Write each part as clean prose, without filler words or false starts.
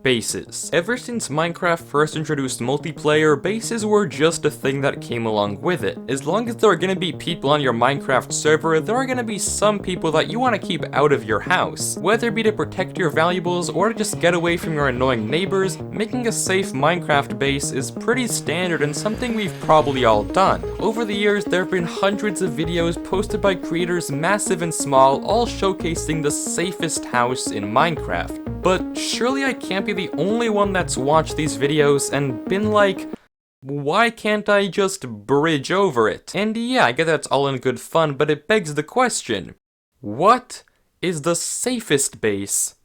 Bases. Ever since Minecraft first introduced multiplayer, bases were just a thing that came along with it. As long as there are gonna be people on your Minecraft server, there are gonna be some people that you want to keep out of your house. Whether it be to protect your valuables or to just get away from your annoying neighbors, making a safe Minecraft base is pretty standard and something we've probably all done. Over the years, there have been hundreds of videos posted by creators massive and small, all showcasing the safest house in Minecraft. But surely I can't be the only one that's watched these videos and been like, why can't I just bridge over it? And yeah, I get that's all in good fun, but it begs the question, what is the safest base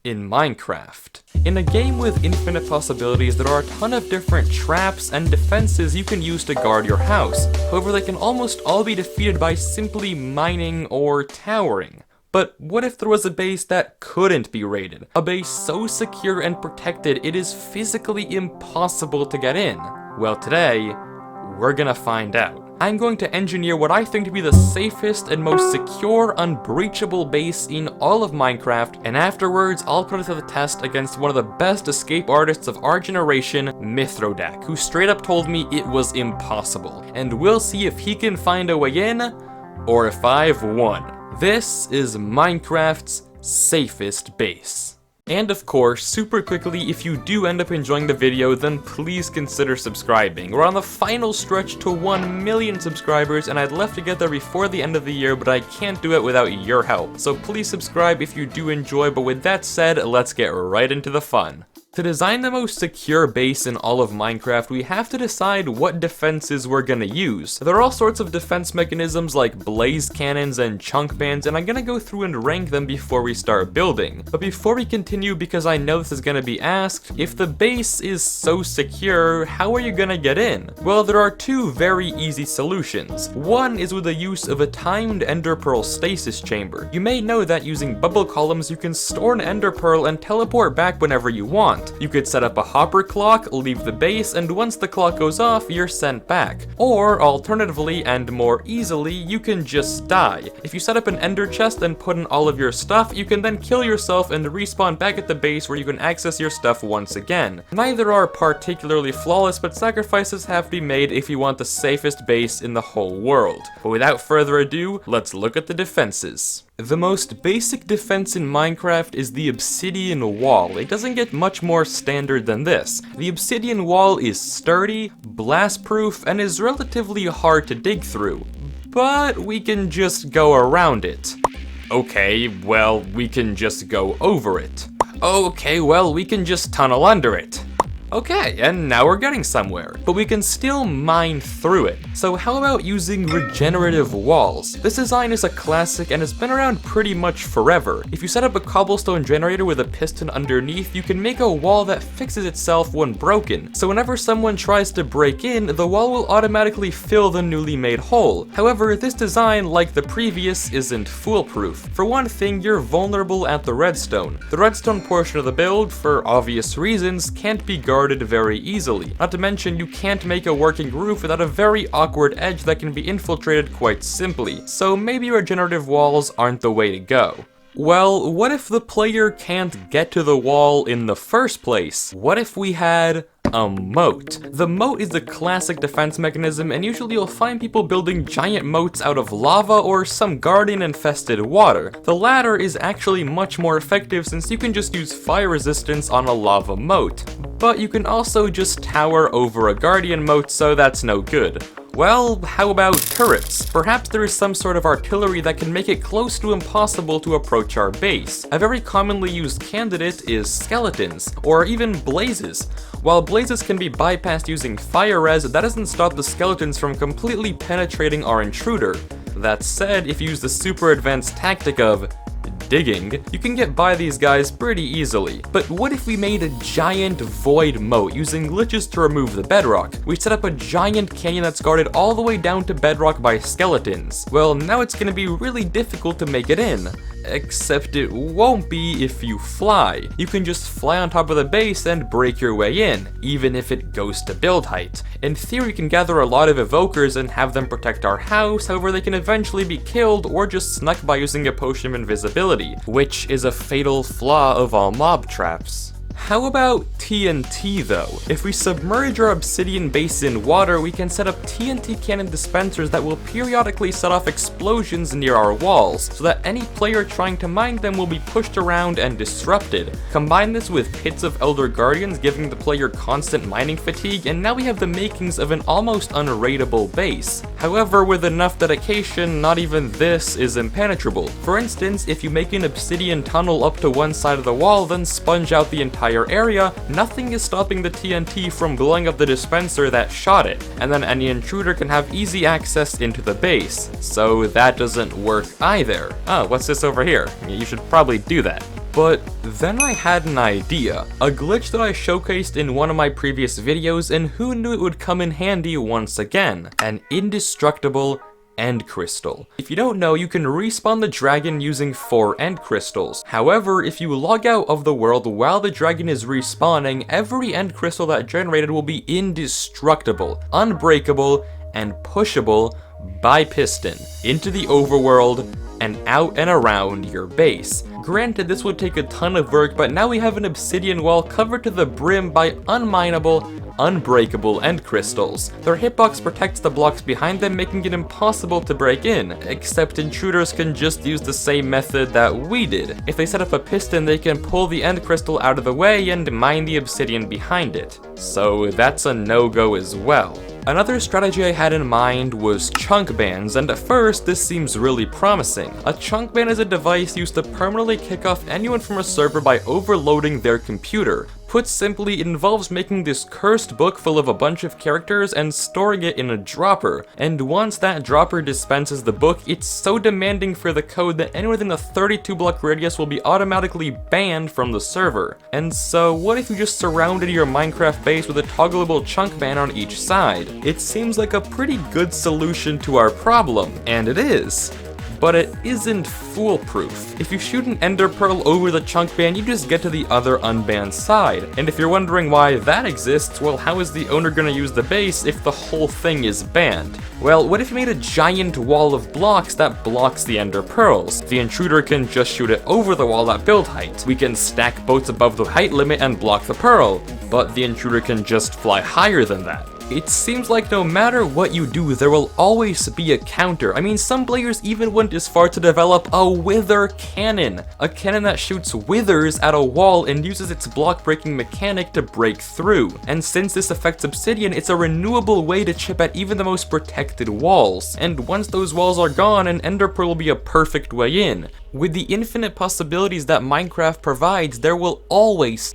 in Minecraft? In a game with infinite possibilities, there are a ton of different traps and defenses you can use to guard your house. However, they can almost all be defeated by simply mining or towering. But what if there was a base that couldn't be raided? A base so secure and protected it is physically impossible to get in? Well, today, we're gonna find out. I'm going to engineer what I think to be the safest and most secure, unbreachable base in all of Minecraft, and afterwards, I'll put it to the test against one of the best escape artists of our generation, Mithrodak, who straight up told me it was impossible. And we'll see if he can find a way in, or if I've won. This is Minecraft's safest base. And of course, super quickly, if you do end up enjoying the video, then please consider subscribing. We're on the final stretch to 1 million subscribers, and I'd love to get there before the end of the year, but I can't do it without your help. So please subscribe if you do enjoy, but with that said, let's get right into the fun. To design the most secure base in all of Minecraft, we have to decide what defenses we're gonna use. There are all sorts of defense mechanisms like blaze cannons and chunk bands, and I'm gonna go through and rank them before we start building. But before we continue, because I know this is gonna be asked, if the base is so secure, how are you gonna get in? Well, there are two very easy solutions. One is with the use of a timed ender pearl stasis chamber. You may know that using bubble columns, you can store an ender pearl and teleport back whenever you want. You could set up a hopper clock, leave the base, and once the clock goes off, you're sent back. Or, alternatively, and more easily, you can just die. If you set up an ender chest and put in all of your stuff, you can then kill yourself and respawn back at the base where you can access your stuff once again. Neither are particularly flawless, but sacrifices have to be made if you want the safest base in the whole world. But without further ado, let's look at the defenses. The most basic defense in Minecraft is the obsidian wall. It doesn't get much more standard than this. The obsidian wall is sturdy, blast-proof, and is relatively hard to dig through. But we can just go around it. Okay, well, we can just go over it. Okay, well, we can just tunnel under it. Okay, and now we're getting somewhere. But we can still mine through it. So how about using regenerative walls? This design is a classic and has been around pretty much forever. If you set up a cobblestone generator with a piston underneath, you can make a wall that fixes itself when broken. So whenever someone tries to break in, the wall will automatically fill the newly made hole. However, this design, like the previous, isn't foolproof. For one thing, you're vulnerable at the redstone. The redstone portion of the build, for obvious reasons, can't be guarded very easily. Not to mention, you can't make a working roof without a very awkward edge that can be infiltrated quite simply. So maybe regenerative walls aren't the way to go. Well, what if the player can't get to the wall in the first place? What if we had a moat? The moat is the classic defense mechanism, and usually you'll find people building giant moats out of lava or some guardian-infested water. The latter is actually much more effective since you can just use fire resistance on a lava moat. But you can also just tower over a guardian moat, so that's no good. Well, how about turrets? Perhaps there is some sort of artillery that can make it close to impossible to approach our base. A very commonly used candidate is skeletons, or even blazes. While blazes can be bypassed using fire res, that doesn't stop the skeletons from completely penetrating our intruder. That said, if you use the super advanced tactic of digging, you can get by these guys pretty easily. But what if we made a giant void moat using glitches to remove the bedrock? We set up a giant canyon that's guarded all the way down to bedrock by skeletons. Well, now it's gonna be really difficult to make it in. Except it won't be if you fly. You can just fly on top of the base and break your way in, even if it goes to build height. In theory, you can gather a lot of evokers and have them protect our house, however they can eventually be killed or just snuck by using a potion of invisibility, which is a fatal flaw of all mob traps. How about TNT though? If we submerge our obsidian base in water, we can set up TNT cannon dispensers that will periodically set off explosions near our walls, so that any player trying to mine them will be pushed around and disrupted. Combine this with pits of Elder Guardians, giving the player constant mining fatigue, and now we have the makings of an almost unraidable base. However, with enough dedication, not even this is impenetrable. For instance, if you make an obsidian tunnel up to one side of the wall, then sponge out the entire area, nothing is stopping the TNT from blowing up the dispenser that shot it, and then any intruder can have easy access into the base. So that doesn't work either. Oh, what's this over here? You should probably do that. But then I had an idea, a glitch that I showcased in one of my previous videos, and who knew it would come in handy once again, an indestructible end crystal. If you don't know, you can respawn the dragon using 4 end crystals. However, if you log out of the world while the dragon is respawning, every end crystal that generated will be indestructible, unbreakable, and pushable by piston into the overworld and out and around your base. Granted, this would take a ton of work, but now we have an obsidian wall covered to the brim by unminable, unbreakable end crystals. Their hitbox protects the blocks behind them, making it impossible to break in, except intruders can just use the same method that we did. If they set up a piston, they can pull the end crystal out of the way and mine the obsidian behind it. So that's a no-go as well. Another strategy I had in mind was chunk bans, and at first this seems really promising. A chunk ban is a device used to permanently kick off anyone from a server by overloading their computer. Put simply, it involves making this cursed book full of a bunch of characters and storing it in a dropper. And once that dropper dispenses the book, it's so demanding for the code that anyone within a 32 block radius will be automatically banned from the server. And so what if you just surrounded your Minecraft base with a toggleable chunk ban on each side? It seems like a pretty good solution to our problem, and it is. But it isn't foolproof. If you shoot an ender pearl over the chunk ban, you just get to the other unbanned side. And if you're wondering why that exists, well, how is the owner gonna use the base if the whole thing is banned? Well, what if you made a giant wall of blocks that blocks the ender pearls? The intruder can just shoot it over the wall at build height. We can stack boats above the height limit and block the pearl, but the intruder can just fly higher than that. It seems like no matter what you do, there will always be a counter. I mean, some players even went as far to develop a wither cannon. A cannon that shoots withers at a wall and uses its block-breaking mechanic to break through. And since this affects obsidian, it's a renewable way to chip at even the most protected walls. And once those walls are gone, an ender pearl will be a perfect way in. With the infinite possibilities that Minecraft provides, there will always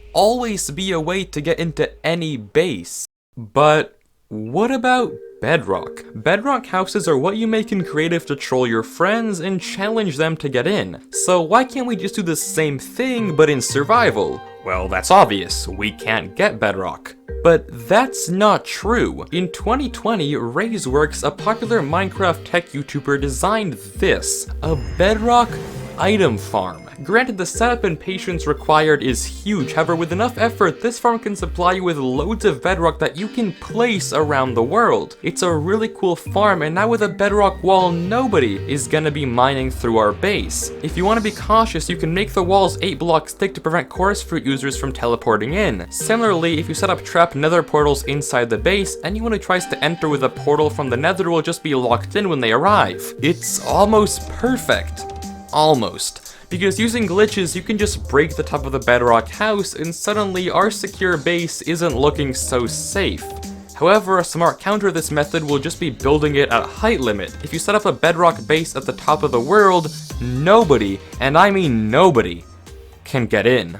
be a way to get into any base. But what about Bedrock? Bedrock houses are what you make in creative to troll your friends and challenge them to get in. So why can't we just do the same thing but in survival? Well, that's obvious, we can't get Bedrock. But that's not true. In 2020, Razeworks, a popular Minecraft tech YouTuber, designed this, a Bedrock item farm. Granted, the setup and patience required is huge, however with enough effort, this farm can supply you with loads of bedrock that you can place around the world. It's a really cool farm, and now with a bedrock wall, nobody is gonna be mining through our base. If you want to be cautious, you can make the walls 8 blocks thick to prevent chorus fruit users from teleporting in. Similarly, if you set up trap nether portals inside the base, anyone who tries to enter with a portal from the nether will just be locked in when they arrive. It's almost perfect. Almost. Because using glitches, you can just break the top of the bedrock house and suddenly our secure base isn't looking so safe. However, a smart counter to this method will just be building it at height limit. If you set up a bedrock base at the top of the world, nobody, and I mean nobody, can get in.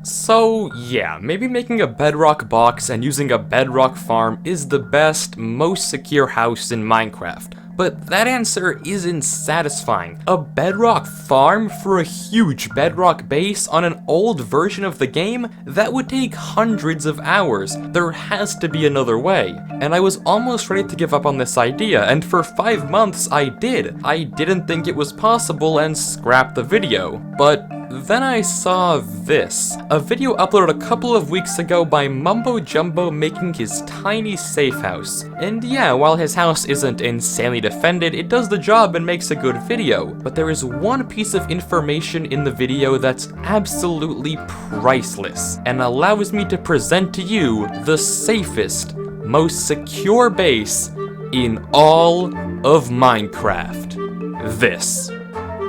So yeah, maybe making a bedrock box and using a bedrock farm is the best, most secure house in Minecraft. But that answer isn't satisfying. A bedrock farm for a huge bedrock base on an old version of the game? That would take hundreds of hours. There has to be another way. And I was almost ready to give up on this idea, and for 5 months I did. I didn't think it was possible and scrapped the video. But then I saw this. A video uploaded a couple of weeks ago by Mumbo Jumbo making his tiny safe house. And yeah, while his house isn't insanely defended, it does the job and makes a good video. But there is one piece of information in the video that's absolutely priceless, and allows me to present to you the safest, most secure base in all of Minecraft. This.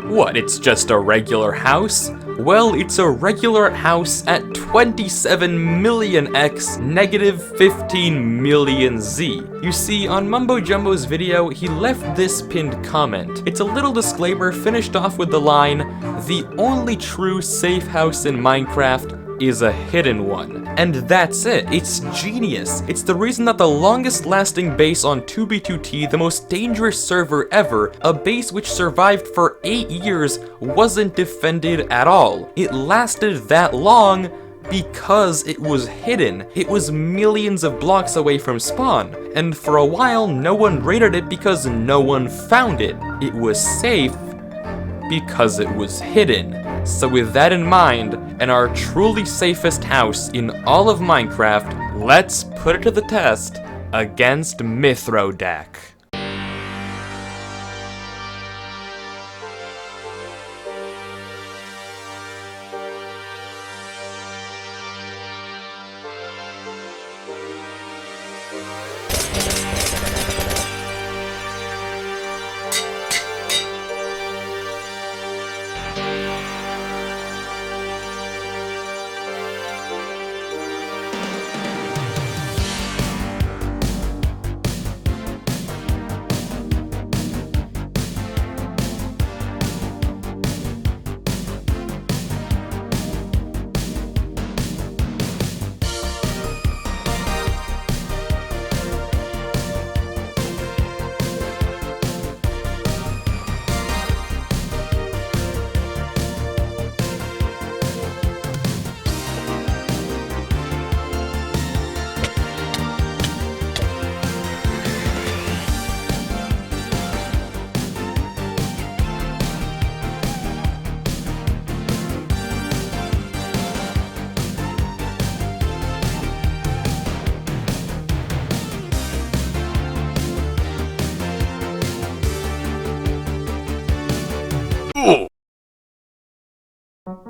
What, it's just a regular house? Well, it's a regular house at 27 million x negative 15 million z. You see, on Mumbo Jumbo's video, he left this pinned comment. It's a little disclaimer finished off with the line, "The only true safe house in Minecraft is a hidden one." And that's it. It's genius. It's the reason that the longest lasting base on 2b2t, the most dangerous server ever, a base which survived for 8 years, wasn't defended at all. It lasted that long because it was hidden. It was millions of blocks away from spawn. And for a while, no one raided it because no one found it. It was safe because it was hidden. So with that in mind, and our truly safest house in all of Minecraft, let's put it to the test against Mithrodak.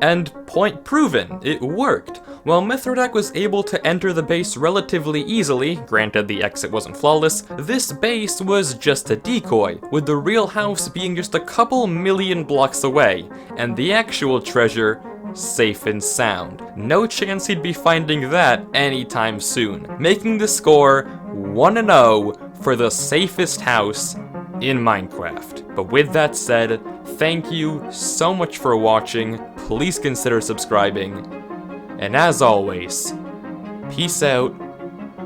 And point proven, it worked. While Mithrodak was able to enter the base relatively easily, granted the exit wasn't flawless, this base was just a decoy, with the real house being just a couple million blocks away, and the actual treasure safe and sound. No chance he'd be finding that anytime soon, making the score 1-0 for the safest house in Minecraft. But with that said, thank you so much for watching, please consider subscribing, and as always, peace out,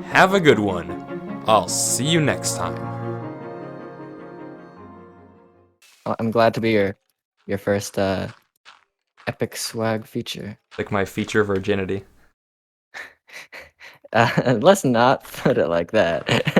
have a good one, I'll see you next time. I'm glad to be your first epic swag feature. Like my feature virginity. Let's not put it like that.